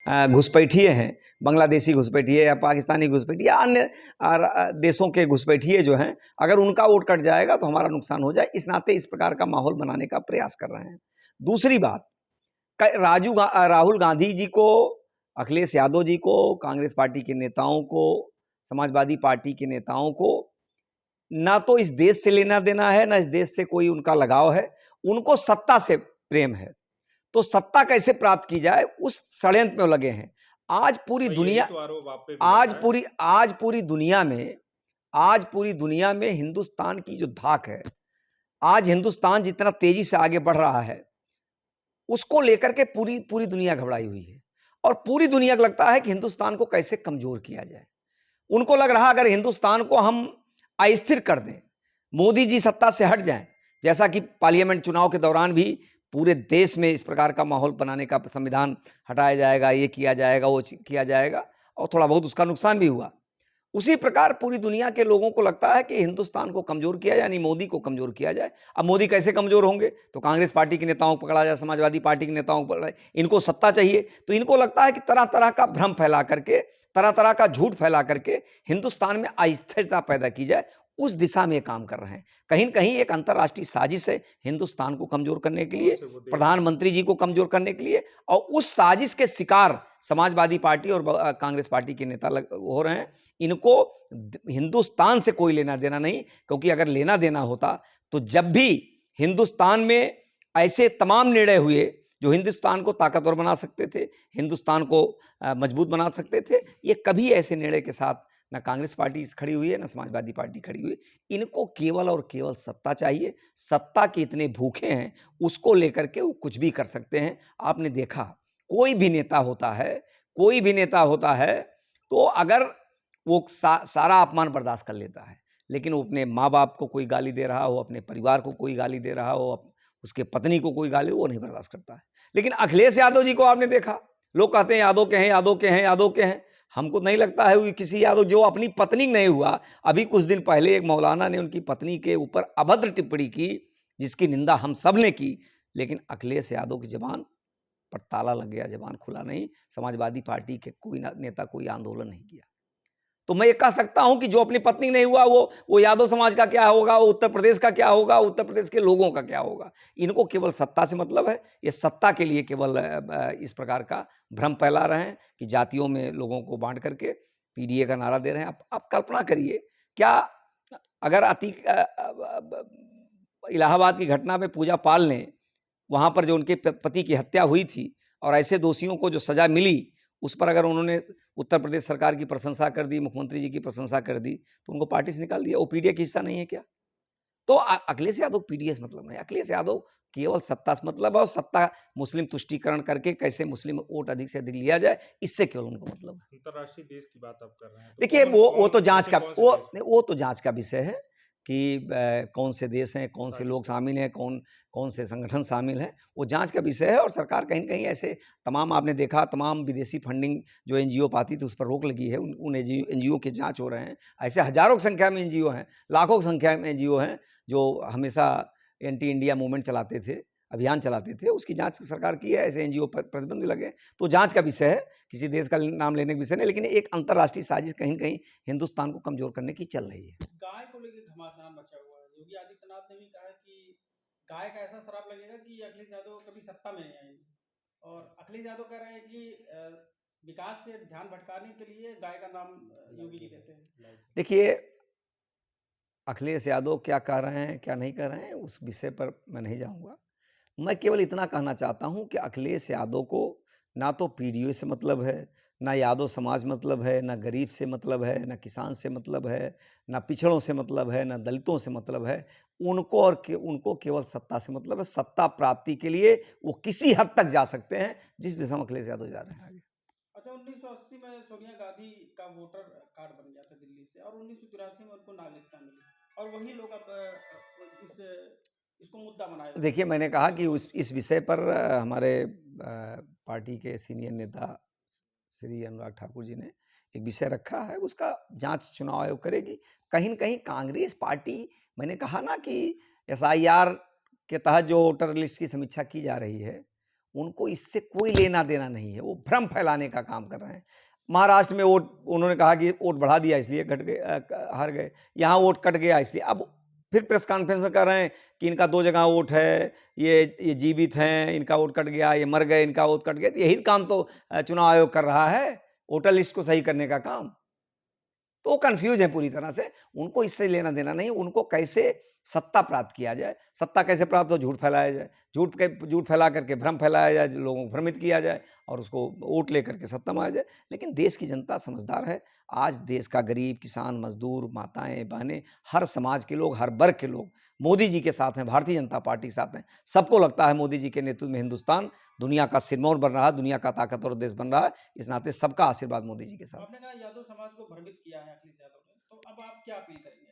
घुसपैठिए हैं, बांग्लादेशी घुसपैठिए या पाकिस्तानी घुसपैठिए या अन्य देशों के घुसपैठिए जो हैं, अगर उनका वोट कट जाएगा तो हमारा नुकसान हो जाए, इस नाते इस प्रकार का माहौल बनाने का प्रयास कर रहे हैं। दूसरी बात, राहुल गांधी जी को, अखिलेश यादव जी को, कांग्रेस पार्टी के नेताओं को, समाजवादी पार्टी के नेताओं को ना तो इस देश से लेना देना है, ना इस देश से कोई उनका लगाव है, उनको सत्ता से प्रेम है। तो सत्ता कैसे प्राप्त की जाए उस षड्यंत्र में लगे हैं। आज पूरी दुनिया, आज पूरी दुनिया में हिंदुस्तान की जो धाक है, आज हिंदुस्तान जितना तेजी से आगे बढ़ रहा है, उसको लेकर के पूरी दुनिया घबराई हुई है और पूरी दुनिया को लगता है कि हिंदुस्तान को कैसे कमजोर किया जाए। उनको लग रहा अगर हिंदुस्तान को हम अस्थिर कर दें, मोदी जी सत्ता से हट जाएं, जैसा कि पार्लियामेंट चुनाव के दौरान भी पूरे देश में इस प्रकार का माहौल बनाने का, संविधान हटाया जाएगा, ये किया जाएगा, वो किया जाएगा, और थोड़ा बहुत उसका नुकसान भी हुआ। उसी प्रकार पूरी दुनिया के लोगों को लगता है कि हिंदुस्तान को कमजोर किया जाए, यानी मोदी को कमजोर किया जाए। अब मोदी कैसे कमजोर होंगे? तो कांग्रेस पार्टी के नेताओं को पकड़ा जाए, समाजवादी पार्टी के नेताओं को पकड़ा जाए, इनको सत्ता चाहिए। तो इनको लगता है कि तरह तरह का भ्रम फैला करके, तरह तरह का झूठ फैला करके हिंदुस्तान में अस्थिरता पैदा की जाए, उस दिशा में काम कर रहे हैं। कहीं न कहीं एक अंतर्राष्ट्रीय साजिश है हिंदुस्तान को कमजोर करने के लिए, प्रधानमंत्री जी को कमजोर करने के लिए, और उस साजिश के शिकार समाजवादी पार्टी और कांग्रेस पार्टी के नेता हो रहे हैं। इनको हिंदुस्तान से कोई लेना देना नहीं, क्योंकि अगर लेना देना होता तो जब भी हिंदुस्तान में ऐसे तमाम निर्णय हुए जो हिंदुस्तान को ताकतवर बना सकते थे, हिंदुस्तान को मजबूत बना सकते थे, ये कभी ऐसे निर्णय के साथ ना कांग्रेस पार्टी खड़ी हुई है, ना समाजवादी पार्टी खड़ी हुई है। इनको केवल और केवल सत्ता चाहिए। सत्ता के इतने भूखे हैं, उसको लेकर के वो कुछ भी कर सकते हैं। आपने देखा, कोई भी नेता होता है तो अगर वो सारा अपमान बर्दाश्त कर लेता है, लेकिन वो अपने माँ बाप को कोई गाली दे रहा हो, अपने परिवार को कोई गाली दे रहा हो, उसके पत्नी को कोई गाली, वो नहीं बर्दाश्त करता है। लेकिन अखिलेश यादव जी को आपने देखा, लोग कहते हैं यादव के हैं, यादव के हैं, यादव के हैं। हमको नहीं लगता है कि किसी यादव, जो अपनी पत्नी नहीं हुआ, अभी कुछ दिन पहले एक मौलाना ने उनकी पत्नी के ऊपर अभद्र टिप्पणी की, जिसकी निंदा हम सब ने की, लेकिन अखिलेश यादव की जबान पर ताला लग गया, जबान खुला नहीं। समाजवादी पार्टी के कोई नेता कोई आंदोलन नहीं किया। तो मैं ये कह सकता हूं कि जो अपनी पत्नी नहीं हुआ, वो यादव समाज का क्या होगा, वो उत्तर प्रदेश का क्या होगा, उत्तर प्रदेश के लोगों का क्या होगा। इनको केवल सत्ता से मतलब है। ये सत्ता के लिए केवल इस प्रकार का भ्रम फैला रहे हैं कि जातियों में लोगों को बांट करके पीडीए का नारा दे रहे हैं। आप कल्पना करिए, क्या अगर इलाहाबाद की घटना में पूजा पाल ने, वहां पर जो उनके पति की हत्या हुई थी और ऐसे दोषियों को जो सजा मिली, उस पर अगर उन्होंने उत्तर प्रदेश सरकार की प्रशंसा कर दी, मुख्यमंत्री जी की प्रशंसा कर दी, तो उनको पार्टी से निकाल दिया। वो पीडीए का हिस्सा नहीं है क्या? तो अखिलेश यादव पीडीए से मतलब नहीं, अखिलेश यादव केवल सत्ता से मतलब है, और सत्ता मुस्लिम तुष्टीकरण करके कैसे मुस्लिम वोट अधिक से अधिक लिया जाए, इससे केवल उनको मतलब है। अंतर्राष्ट्रीय देश की बात आप कर रहे हैं, देखिए वो तो जांच का, वो तो जांच का विषय है कि कौन से देश हैं, कौन से लोग शामिल हैं, कौन से संगठन शामिल हैं, वो जांच का विषय है। और सरकार कहीं न कहीं ऐसे तमाम, आपने देखा, तमाम विदेशी फंडिंग जो एनजीओ पाती थी उस पर रोक लगी है। उन एनजीओ के जांच हो रहे हैं। ऐसे हजारों की संख्या में एनजीओ हैं, लाखों की संख्या में एनजीओ हैं जो हमेशा एंटी इंडिया मूवमेंट चलाते थे, अभियान चलाते थे। उसकी जांच सरकार की है। ऐसे एनजीओ पर प्रतिबंध लगे, तो जांच का विषय है, किसी देश का नाम लेने का विषय नहीं। लेकिन एक अंतर्राष्ट्रीय साजिश कहीं न कहीं हिंदुस्तान को कमजोर करने की चल रही है। गाय को लेकर घमासान मचा हुआ है। योगी आदित्यनाथ ने भी कहा कि गाय का ऐसा शराब लगेगा कि अखिलेश यादव कभी सत्ता में नहीं आएंगे, और अखिलेश यादव कह रहे हैं कि विकास से ध्यान भटकाने के लिए गाय का नाम योगी जी लेते हैं। देखिए, अखिलेश यादव क्या कह रहे हैं, क्या नहीं कह रहे हैं, उस विषय पर मैं नहीं जाऊंगा। मैं केवल इतना कहना चाहता हूं कि अखिलेश यादव को ना तो पीडीओ से मतलब है, ना यादव समाज मतलब है, ना गरीब से मतलब है, ना किसान से मतलब है, ना पिछड़ों से मतलब है, ना दलितों से मतलब है। उनको केवल सत्ता से मतलब है। सत्ता प्राप्ति के लिए वो किसी हद तक जा सकते हैं, जिस दिशा में अखिलेश यादव जा रहे हैं आगे। अच्छा, 1980 में सोनिया गांधी का वोटर कार्ड बन गया था दिल्ली से, और 1983 में उनको नागरिकता मिली, और वही लोग अब इसको मुद्दा बनाए। देखिए, मैंने कहा कि इस विषय पर हमारे पार्टी के सीनियर नेता श्री अनुराग ठाकुर जी ने एक विषय रखा है, उसका जांच चुनाव आयोग करेगी। कहीं न कहीं कांग्रेस पार्टी, मैंने कहा ना कि एसआईआर के तहत जो वोटर लिस्ट की समीक्षा की जा रही है, उनको इससे कोई लेना देना नहीं है, वो भ्रम फैलाने का काम कर रहे हैं। महाराष्ट्र में वोट उन्होंने कहा कि वोट बढ़ा दिया इसलिए घट गए, हार गए। यहाँ वोट कट गया इसलिए, अब फिर प्रेस कॉन्फ्रेंस में कह रहे हैं कि इनका 2 जगह वोट है, ये जीवित हैं, इनका वोट कट गया, ये मर गए, इनका वोट कट गया। तो यही काम तो चुनाव आयोग कर रहा है, वोटर लिस्ट को सही करने का काम। तो वो कन्फ्यूज है पूरी तरह से, उनको इससे लेना देना नहीं, उनको कैसे सत्ता प्राप्त किया जाए, सत्ता कैसे प्राप्त हो, झूठ फैलाया जाए, झूठ फैला करके भ्रम फैलाया जाए, लोगों को भ्रमित किया जाए और उसको वोट लेकर के सत्ता में आ जाए। लेकिन देश की जनता समझदार है। आज देश का गरीब, किसान, मजदूर, माताएं, बहनें, हर समाज के लोग, हर वर्ग के लोग मोदी जी के साथ हैं, भारतीय जनता पार्टी के साथ हैं। सबको लगता है मोदी जी के नेतृत्व में हिंदुस्तान दुनिया का सिरमौर बन रहा है, दुनिया का ताकतवर देश बन रहा है। इस नाते सबका आशीर्वाद मोदी जी के साथ। आपने कहा यादव समाज को भ्रमित किया है अखिलेश यादव ने, तो अब आप क्या अपील करेंगे?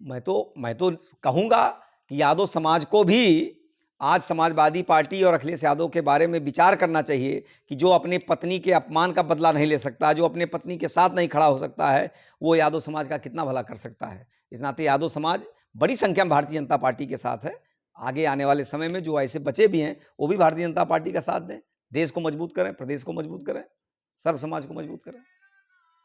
मैं तो कहूँगा कि यादव समाज को भी आज समाजवादी पार्टी और अखिलेश यादव के बारे में विचार करना चाहिए कि जो अपने पत्नी के अपमान का बदला नहीं ले सकता, जो अपने पत्नी के साथ नहीं खड़ा हो सकता है, वो यादव समाज का कितना भला कर सकता है। इस नाते यादव समाज बड़ी संख्या में भारतीय जनता पार्टी के साथ है। आगे आने वाले समय में जो ऐसे बचे भी हैं, वो भी भारतीय जनता पार्टी का साथ दें, देश को मजबूत करें, प्रदेश को मजबूत करें, सर्व समाज को मजबूत करें।